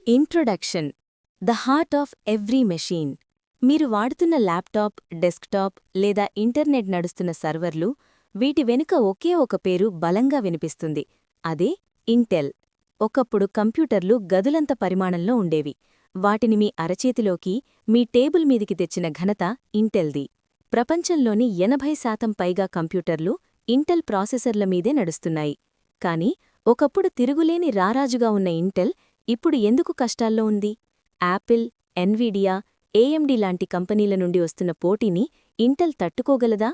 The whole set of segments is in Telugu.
Introduction the heart of every machine. మీరు వాడుతున్న ల్యాప్టాప్, డెస్క్టాప్ లేదా ఇంటర్నెట్ నడుస్తున్న సర్వర్లు, వీటి వెనుక ఒకే ఒక పేరు బలంగా వినిపిస్తుంది. అదే ఇంటెల్. ఒకప్పుడు కంప్యూటర్లు గదులంత పరిమాణంలో ఉండేవి. వాటిని మీ అరచేతిలోకి, మీ టేబుల్ మీదికి తెచ్చిన ఘనత ఇంటెల్ది. ప్రపంచంలోని 80% పైగా కంప్యూటర్లు ఇంటెల్ ప్రాసెసర్ల మీదే నడుస్తున్నాయి. కాని ఒకప్పుడు తిరుగులేని రారాజుగా ఉన్న ఇంటెల్ ఇప్పుడు ఎందుకు కష్టాల్లో ఉంది? యాపిల్, ఎన్విడియా, ఏఎండి లాంటి కంపెనీల నుండి వస్తున్న పోటీని ఇంటెల్ తట్టుకోగలదా?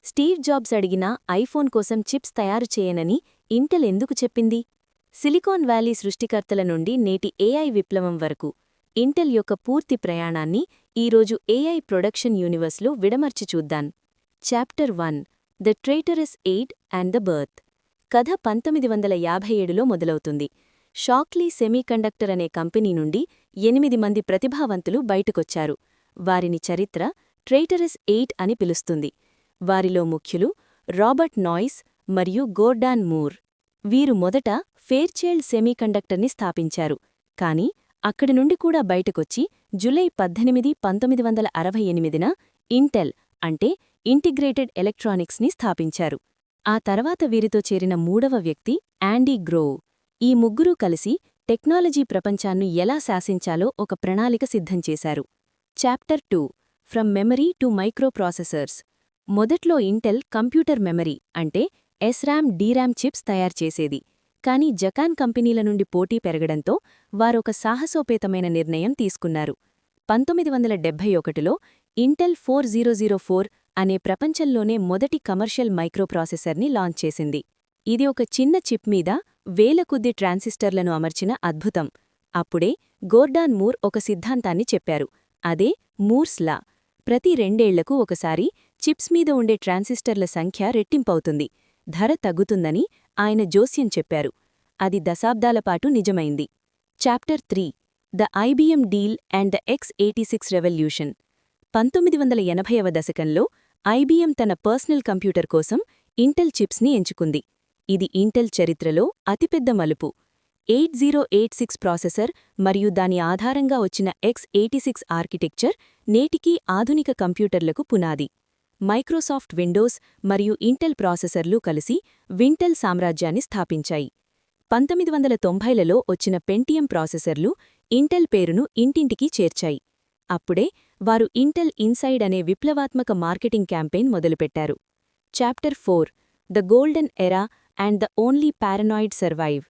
స్టీవ్ జాబ్స్ అడిగినా ఐఫోన్ కోసం చిప్స్ తయారు చేయనని ఇంటెల్ ఎందుకు చెప్పింది? సిలికాన్ వ్యాలీ సృష్టికర్తల నుండి నేటి ఏఐ విప్లవం వరకు ఇంటెల్ యొక్క పూర్తి ప్రయాణాన్ని ఈరోజు ఏఐ ప్రొడక్షన్ యూనివర్స్లో విడమర్చి చూద్దాం. Chapter 1 the traitorous eight and the birth. కథ 1957లో మొదలవుతుంది. షాక్లీ సెమీకండక్టర్ అనే కంపెనీ నుండి 8 మంది ప్రతిభావంతులు బయటకొచ్చారు. వారిని చరిత్ర ట్రైటరస్ 8 అని పిలుస్తుంది. వారిలో ముఖ్యులు రాబర్ట్ నాయిస్ మరియు గోర్డాన్ మూర్. వీరు మొదట ఫెయిర్చైల్డ్ సెమీకండక్టర్ని స్థాపించారు. కాని అక్కడి నుండి కూడా బయటకొచ్చి జూలై 18, 1968న ఇంటెల్ అంటే ఇంటిగ్రేటెడ్ ఎలక్ట్రానిక్స్ని స్థాపించారు. ఆ తర్వాత వీరితో చేరిన మూడవ వ్యక్తి యాండీ గ్రోవ్. ఈ ముగ్గురూ కలిసి టెక్నాలజీ ప్రపంచాన్ని ఎలా శాసించాలో ఒక ప్రణాళిక సిద్ధం చేశారు. Chapter 2 from memory to microprocessors. మొదట్లో ఇంటెల్ కంప్యూటర్ మెమరీ అంటే ఎస్రామ్, డీరామ్ చిప్స్ తయారుచేసేది. కానీ జపాన్ కంపెనీల నుండి పోటీ పెరగడంతో వారొక సాహసోపేతమైన నిర్ణయం తీసుకున్నారు. 1971లో ఇంటెల్ 4004 అనే ప్రపంచంలోనే మొదటి కమర్షియల్ మైక్రోప్రాసెసర్ని లాంచ్ చేసింది. ఇది ఒక చిన్న చిప్ మీద వేల కొద్ది ట్రాన్సిస్టర్లను అమర్చిన అద్భుతం. అప్పుడే గోర్డాన్ మూర్ ఒక సిద్ధాంతాన్ని చెప్పారు. అదే మూర్స్ లా. ప్రతి 2 ఏళ్లకు ఒకసారి చిప్స్ మీద ఉండే ట్రాన్సిస్టర్ల సంఖ్య రెట్టింపవుతుంది, ధర తగ్గుతుందని ఆయన జోస్యం చెప్పారు. అది దశాబ్దాలపాటు నిజమైంది. Chapter 3 the IBM deal and the X86 revolution. 1980వ దశకంలో ఐబిఎం తన పర్సనల్ కంప్యూటర్ కోసం ఇంటెల్ చిప్స్ని ఎంచుకుంది. ఇది ఇంటెల్ చరిత్రలో అతిపెద్ద మలుపు. 8086 ప్రాసెసర్ మరియు దాని ఆధారంగా వచ్చిన X86 ఆర్కిటెక్చర్ నేటికీ ఆధునిక కంప్యూటర్లకు పునాది. మైక్రోసాఫ్ట్ విండోస్ మరియు ఇంటెల్ ప్రాసెసర్లు కలిసి వింటెల్ సామ్రాజ్యాన్ని స్థాపించాయి. 1990లలో వచ్చిన పెంటియం ప్రాసెసర్లు ఇంటెల్ పేరును ఇంటింటికీ చేర్చాయి. అప్పుడే వారు ఇంటెల్ ఇన్సైడ్ అనే విప్లవాత్మక మార్కెటింగ్ క్యాంపెయిన్ మొదలుపెట్టారు. Chapter 4 the golden era and the only paranoid survive.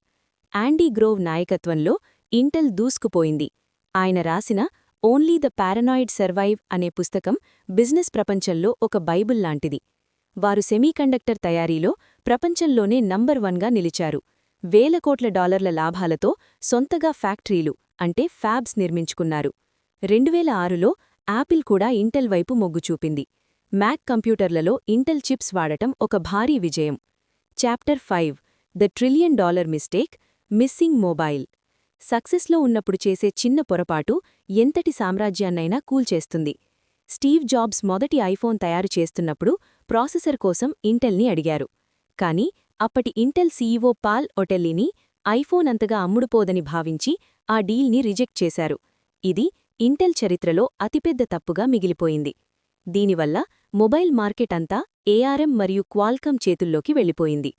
యాండీ grove నాయకత్వంలో ఇంటెల్ దూసుకుపోయింది. ఆయన రాసిన ఓన్లీ ద పారనాయిడ్ సర్వైవ్ అనే పుస్తకం బిజినెస్ ప్రపంచంలో ఒక బైబుల్ లాంటిది. వారు సెమీకండక్టర్ తయారీలో ప్రపంచంలోనే నంబర్ 1గా నిలిచారు. వేల కోట్ల డాలర్ల లాభాలతో సొంతగా ఫ్యాక్టరీలు అంటే ఫ్యాబ్స్ నిర్మించుకున్నారు. 2006లో యాపిల్ కూడా ఇంటెల్ వైపు మొగ్గు చూపింది. మ్యాక్ కంప్యూటర్లలో ఇంటెల్ చిప్స్ వాడటం ఒక భారీ విజయం. Chapter 5 the $1 trillion mistake missing mobile. సక్సెస్లో ఉన్నప్పుడు చేసే చిన్న పొరపాటు ఎంతటి సామ్రాజ్యాన్నైనా కూల్చేస్తుంది. స్టీవ్ జాబ్స్ మొదటి ఐఫోన్ తయారు చేస్తున్నప్పుడు ప్రాసెసర్ కోసం ఇంటెల్ని అడిగారు. కాని అప్పటి Intel CEO Paul Otellini iPhone అంతగా అమ్ముడుపోదని భావించి ఆ డీల్ని రిజెక్ట్ చేశారు. ఇది ఇంటెల్ చరిత్రలో అతిపెద్ద తప్పుగా మిగిలిపోయింది. దీనివల్ల మొబైల్ మార్కెట్ అంతా ఏఆర్ఎం మరియు క్వాల్కమ్ చేతుల్లోకి వెళ్ళిపోయింది.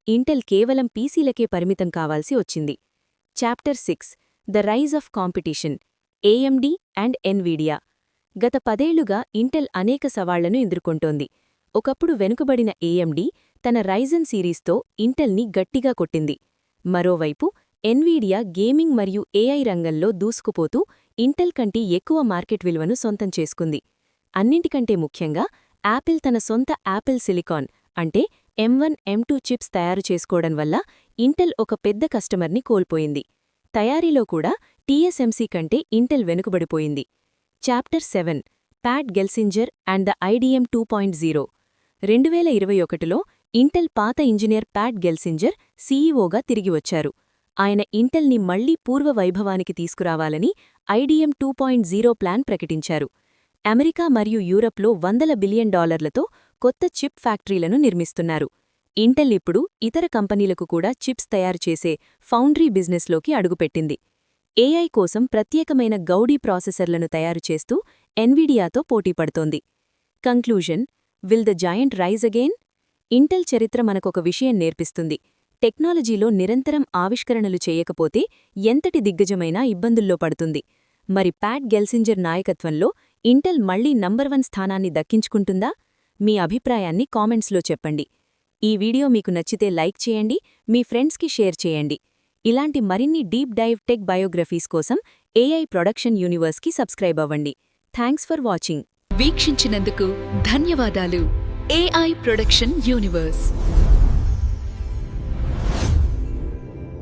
ఇంటెల్ కేవలం పీసీలకే పరిమితం కావాల్సి వచ్చింది. Chapter 6 the rise of competition AMD and Nvidia. గత 10 ఏళ్లుగా ఇంటెల్ అనేక సవాళ్లను ఎదుర్కొంటోంది. ఒకప్పుడు వెనుకబడిన ఏఎండి తన రైజన్ సిరీస్తో ఇంటెల్ని గట్టిగా కొట్టింది. మరోవైపు ఎన్విడియా గేమింగ్ మరియు ఏఐ రంగంలో దూసుకుపోతూ ఇంటెల్ కంటే ఎక్కువ మార్కెట్ విలువను సొంతం చేసుకుంది. అన్నింటికంటే ముఖ్యంగా యాపిల్ తన సొంత యాపిల్ సిలికాన్ అంటే M1, M2 చిప్స్ తయారు చేసుకోవడం వల్ల ఇంటెల్ ఒక పెద్ద కస్టమర్ని కోల్పోయింది. తయారీలో కూడా TSMC కంటే ఇంటెల్ వెనుకబడిపోయింది. Chapter 7 Pat Gelsinger and the IDM 2.0. 2021లో ఇంటెల్ పాత ఇంజనీర్ ప్యాట్ గెల్సింజర్ సీఈఓగా తిరిగి వచ్చారు. ఆయన ఇంటెల్ని మళ్లీ పూర్వ వైభవానికి తీసుకురావాలని ఐడిఎం 2.0 ప్లాన్ ప్రకటించారు. అమెరికా మరియు యూరప్లో $100 బిలియన్ కొత్త చిప్ ఫ్యాక్టరీలను నిర్మిస్తున్నారు. ఇంటెల్ ఇప్పుడు ఇతర కంపెనీలకు కూడా చిప్స్ తయారు చేసే ఫౌండ్రీ బిజినెస్లోకి అడుగుపెట్టింది. ఏఐ కోసం ప్రత్యేకమైన గౌడీ ప్రాసెసర్లను తయారుచేస్తూ ఎన్విడియాతో పోటీపడుతోంది. Conclusion: will the giant rise again? Intel చరిత్ర మనకొక విషయం నేర్పిస్తుంది. టెక్నాలజీలో నిరంతరం ఆవిష్కరణలు చేయకపోతే ఎంతటి దిగ్గజమైనా ఇబ్బందుల్లో పడుతుంది. మరి ప్యాట్ గెల్సింజర్ నాయకత్వంలో ఇంటెల్ మళ్లీ నంబర్ 1 స్థానాన్ని దక్కించుకుంటుందా? మీ అభిప్రాయాన్ని కామెంట్స్లో చెప్పండి. ఈ వీడియో మీకు నచ్చితే లైక్ చేయండి, మీ ఫ్రెండ్స్కి షేర్ చేయండి. ఇలాంటి మరిన్ని డీప్ డైవ్ టెక్ బయోగ్రఫీస్ కోసం ఏఐ ప్రొడక్షన్ యూనివర్స్కి సబ్స్క్రైబ్ అవ్వండి. Thanks for watching. వీక్షించినందుకు ధన్యవాదాలు. AI production universe.